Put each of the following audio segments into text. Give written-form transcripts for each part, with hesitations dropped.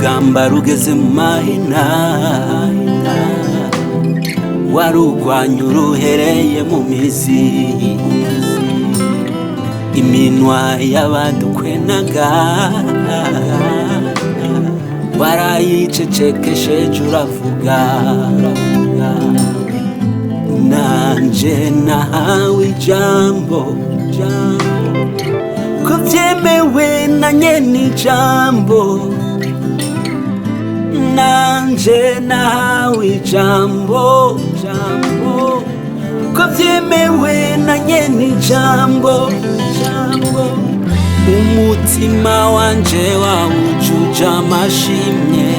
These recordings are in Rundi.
urugamba rugeze mu mahina warugwanya uruhereye mu mizi iminwa y'abadukwenaga warayicecekesheje uravuga nanje nahawe ijambo ko byemewe na nyene ijambo nanje nahawe ijambo ko byemewe na nyene ijambo umutima wanje wawujuje amashimye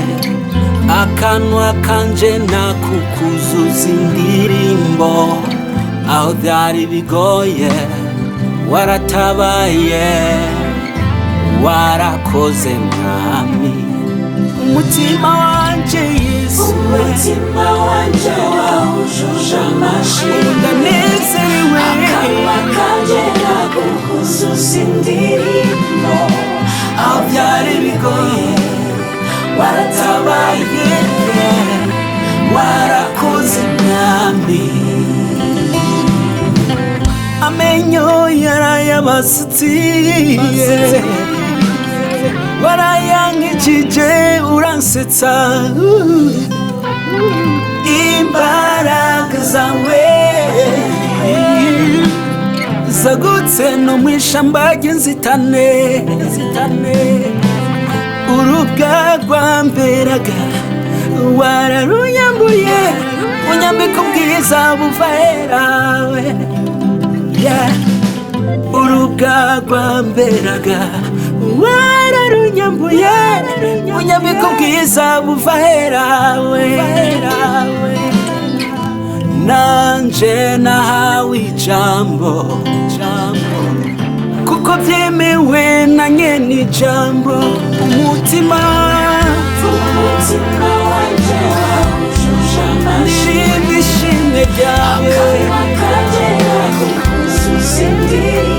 akanwa kanje nakukuzuza indirimbo aho byari bigoye waratabaye warakoze mwami umutima wanje Yesu umutima wanje wawujuje amashimwe ndanezerewe akanwa kanje nakukuzuza indirimbo aho byari bigoye waratabaye warakoze mwami amenyo yarayabasutiye warayankijije uransetsa imbaraga zawe zagutse no mwishamba ry'inzitane urubwa rwamberaga wararunyambuye unyambika ubwiza buva herawe urubwa rwamberaga wararunyambuye unyambika ubwiza buva herawe nanje nahawe ijambo kuko byemewe na nyene ijambo umutima wanje wawujuje amashimwe ndirimba ishimwe ryawe akanwa kanje nakukuzuza indirimbo